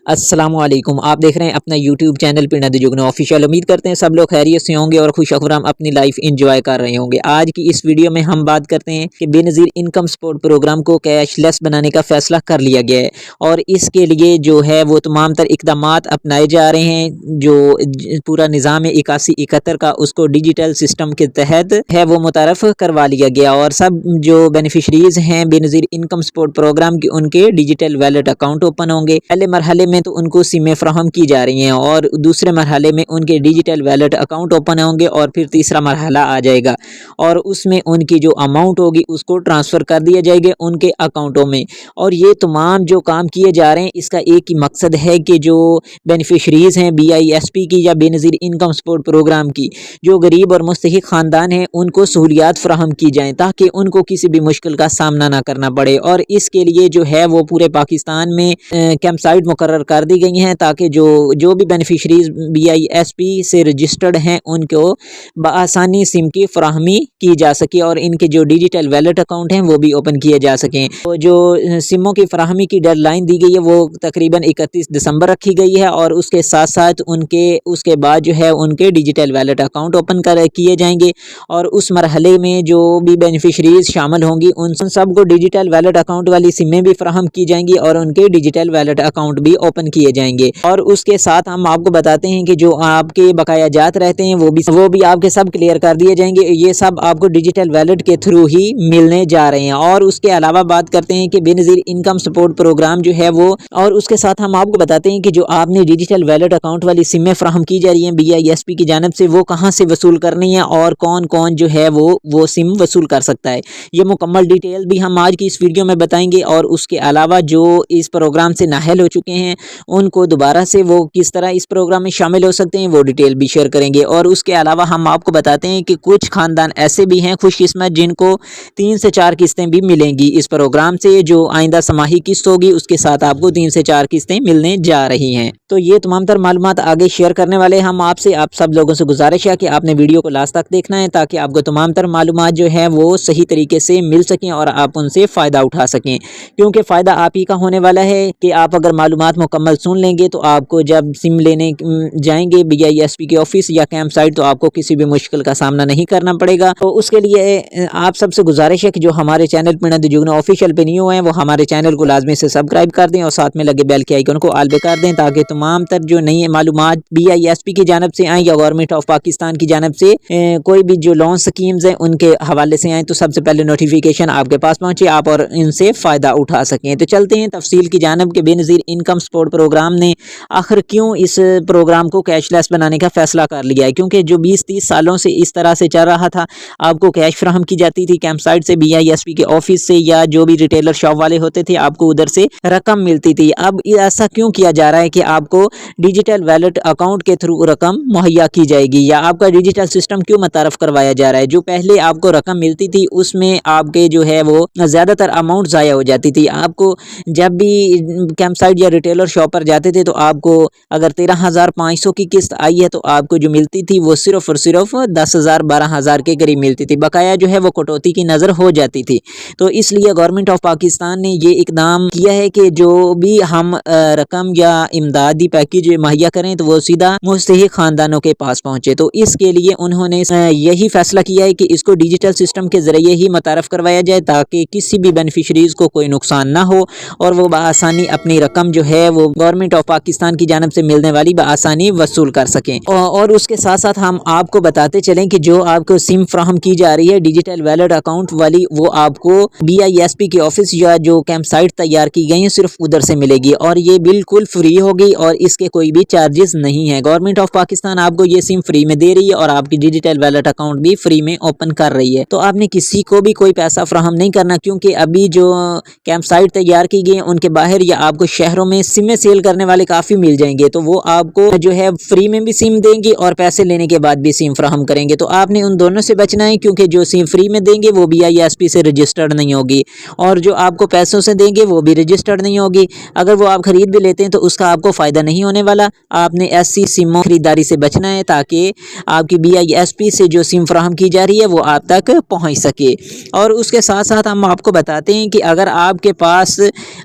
السلام علیکم، آپ دیکھ رہے ہیں اپنا یوٹیوب چینل پنڈا دی جگنو آفیشیل۔ امید کرتے ہیں سب لوگ خیریت سے ہوں گے اور خوش اخرام اپنی لائف انجوائے کر رہے ہوں گے۔ آج کی اس ویڈیو میں ہم بات کرتے ہیں کہ بے نظیر انکم سپورٹ پروگرام کو کیش لیس بنانے کا فیصلہ کر لیا گیا ہے، اور اس کے لیے جو ہے وہ تمام تر اقدامات اپنائے جا رہے ہیں۔ جو پورا نظام 8171 کا اس کو ڈیجیٹل سسٹم کے تحت ہے وہ متعارف کروا لیا گیا، اور سب جو بینیفیشریز ہیں بے نظیر انکم سپورٹ پروگرام کی ان کے ڈیجیٹل ویلٹ اکاؤنٹ اوپن ہوں گے۔ پہلے مرحلے میں تو ان کو سمیں فراہم کی جا رہی ہیں، اور دوسرے مرحلے میں ان کے ڈیجیٹل ویلٹ اکاؤنٹ اوپن ہوں گے، اور پھر تیسرا مرحلہ آ جائے گا اور اس میں ان کی جو اماؤنٹ ہوگی اس کو ٹرانسفر کر دیا جائے گا ان کے اکاؤنٹوں میں۔ اور یہ تمام جو کام کیے جا رہے ہیں اس کا ایک ہی مقصد ہے کہ جو بینیفیشریز ہیں BISP کی یا بے نظیر انکم سپورٹ پروگرام کی، جو غریب اور مستحق خاندان ہیں ان کو سہولیات فراہم کی جائیں تاکہ ان کو کسی بھی مشکل کا سامنا نہ کرنا پڑے۔ اور اس کے لیے جو ہے وہ پورے پاکستان میں کیمپ سائٹ مقرر کر دی گئی ہیں تاکہ جو بھی بینیفیشریز BISP سے رجسٹرڈ ہیں ان کو بآسانی سم کی فراہمی کی جا سکے، اور ان کے جو ڈیجیٹل ویلٹ اکاؤنٹ ہیں وہ بھی اوپن کیے جا سکیں۔ تو جو سموں کی فراہمی کی ڈیڈ لائن دی گئی ہے وہ تقریباً 31 دسمبر رکھی گئی ہے، اور اس کے ساتھ ساتھ اس کے بعد جو ہے ان کے ڈیجیٹل ویلٹ اکاؤنٹ اوپن کیے جائیں گے، اور اس مرحلے میں جو بھی بینیفیشریز شامل ہوں گی ان سب کو ڈیجیٹل ویلٹ اکاؤنٹ والی سمیں بھی فراہم کی جائیں گی، اور ان کے ڈیجیٹل ویلٹ اکاؤنٹ بھی اوپن کیے جائیں گے۔ اور اس کے ساتھ ہم آپ کو بتاتے ہیں کہ جو آپ کے بقایا جات رہتے ہیں وہ بھی آپ کے سب کلیئر کر دیے جائیں گے۔ یہ سب آپ کو ڈیجیٹل ویلٹ کے تھرو ہی ملنے جا رہے ہیں۔ اور اس کے علاوہ بات کرتے ہیں کہ بے نظیر انکم سپورٹ پروگرام جو ہے وہ، اور اس کے ساتھ ہم آپ کو بتاتے ہیں کہ جو آپ نے ڈیجیٹل ویلٹ اکاؤنٹ والی سمیں فراہم کی جا رہی ہیں BISP کی جانب سے، وہ کہاں سے وصول کرنی ہے اور کون کون جو ہے وہ سم وصول کر سکتا ہے، یہ مکمل ڈیٹیل بھی ہم آج کی اس ویڈیو میں بتائیں گے۔ اور اس کے علاوہ جو اس پروگرام سے نااہل ہو چکے ہیں ان کو دوبارہ سے وہ کس طرح اس پروگرام میں شامل ہو سکتے ہیں وہ ڈیٹیل بھی شیئر کریں گے۔ اور اس کے علاوہ ہم آپ کو بتاتے ہیں کہ کچھ خاندان ایسے بھی ہیں خوش قسمت جن کو 3 سے 4 قسطیں بھی ملیں گی اس پروگرام سے، جو آئندہ سماہی قسط ہوگی اس کے ساتھ آپ کو 3 سے 4 قسطیں ملنے جا رہی ہیں۔ تو یہ تمام تر معلومات آگے شیئر کرنے والے ہم آپ سب لوگوں سے گزارش ہے کہ آپ نے ویڈیو کو لاسٹ تک دیکھنا ہے تاکہ آپ کو تمام تر معلومات جو ہے وہ صحیح طریقے سے مل سکیں اور آپ ان سے فائدہ اٹھا سکیں، کیونکہ فائدہ آپ ہی کا ہونے والا ہے کہ آپ اگر معلومات مکمل سن لیں گے تو آپ کو جب سم لینے جائیں گے BISP کے آفس یا کیمپ سائٹ تو آپ کو کسی بھی مشکل کا سامنا نہیں کرنا پڑے گا۔ تو اس کے لیے آپ سب سے گزارش ہے کہ جو ہمارے چینل پنڈا دی جگنو آفیشیل پہ نیو ہیں وہ ہمارے چینل کو لازمی سے سبسکرائب کر دیں اور ساتھ میں لگے بیل کے آئیکن کو آل پہ کر دیں تاکہ تمام تر جو نئی معلومات BISP کی جانب سے آئیں یا گورنمنٹ آف پاکستان کی جانب سے کوئی بھی جو لون سکیمز ہیں ان کے حوالے سے آئیں تو سب سے پہلے نوٹیفیکیشن آپ کے پاس پہنچے، آپ اور ان سے فائدہ اٹھا سکیں۔ تو چلتے ہیں تفصیل کی جانب کہ بے نظیر انکم سپورٹ پروگرام نے آخر کیوں اس پروگرام کو کیش لیس بنانے کا فیصلہ کر لیا ہے، کیونکہ جو 20-30 سالوں سے اس طرح سے چل رہا تھا، آپ کو کیش فراہم کی جاتی تھی کیمپ سائٹ سے BISP کے آفس سے یا جو بھی ریٹیلر شاپ والے ہوتے تھے آپ کو ادھر سے رقم ملتی تھی۔ اب ایسا کیوں کیا جا رہا ہے کہ آپ کو ڈیجیٹل ویلٹ اکاؤنٹ کے تھرو رقم مہیا کی جائے گی، یا آپ کا ڈیجیٹل سسٹم کیوں متعارف کروایا جا رہا ہے؟ جو پہلے آپ کو رقم ملتی تھی اس میں آپ کے جو ہے وہ زیادہ تر اماؤنٹ ضائع ہو جاتی تھی۔ آپ کو جب بھی کیمپ سائٹ یا ریٹیلر شاپ پر جاتے تھے تو آپ کو اگر 13,500 کی قسط آئی ہے تو آپ کو جو ملتی تھی وہ صرف اور صرف 10,000 12,000 کے قریب ملتی تھی، بقایا جو ہے وہ کٹوتی کی نظر ہو جاتی تھی۔ تو اس لیے گورنمنٹ آف پاکستان نے یہ اقدام کیا ہے کہ جو بھی ہم رقم یا امدادی پیکیج مہیا کریں تو وہ سیدھا مستحق خاندانوں کے پاس پہنچے۔ تو اس کے لیے انہوں نے یہی فیصلہ کیا ہے کہ اس کو ڈیجیٹل سسٹم کے ذریعے ہی متعارف کروایا جائے تاکہ کسی بھی بینیفیشریز کو کوئی نقصان نہ ہو اور وہ بآسانی اپنی رقم جو ہے وہ گورنمنٹ آف پاکستان کی جانب سے ملنے والی بآسانی وصول کر سکیں۔ اور اس کے ساتھ ساتھ ہم آپ کو بتاتے چلیں کہ جو آپ کو سم فراہم کی جا رہی ہے ڈیجیٹل ویلٹ اکاؤنٹ والی، وہ آپ کو BISP کے آفس یا جو کیمپ سائٹ تیار کی گئی ہیں صرف ادھر سے ملے گی، اور یہ بالکل فری ہوگی اور اس کے کوئی بھی چارجز نہیں ہیں۔ گورنمنٹ آف پاکستان آپ کو یہ سم فری میں دے رہی ہے اور آپ کی ڈیجیٹل ویلٹ اکاؤنٹ بھی فری میں اوپن کر رہی ہے۔ تو آپ نے کسی کو بھی کوئی پیسہ فراہم نہیں کرنا، کیونکہ ابھی جو کیمپ سائٹ تیار کی گئی ہیں ان کے باہر یا آپ کو شہروں میں سمیں سیل کرنے والے کافی مل جائیں گے، تو وہ آپ کو جو ہے فری میں بھی سم دیں گے اور پیسے لینے کے بعد بھی سم فراہم کریں گے۔ تو آپ نے ان دونوں سے بچنا ہے، کیونکہ جو سم فری میں دیں گے وہ BISP سے رجسٹرڈ نہیں ہوگی، اور جو آپ کو پیسوں سے دیں گے وہ بھی رجسٹرڈ نہیں ہوگی۔ اگر وہ آپ خرید بھی لیتے ہیں تو اس کا آپ کو فائدہ نہیں ہونے والا۔ آپ نے ایسی سموں خریداری سے بچنا ہے تاکہ آپ کی BISP سے جو سم فراہم کی جا رہی ہے وہ آپ تک پہنچ سکے۔ اور اس کے ساتھ ساتھ ہم آپ کو بتاتے ہیں کہ اگر آپ کے پاس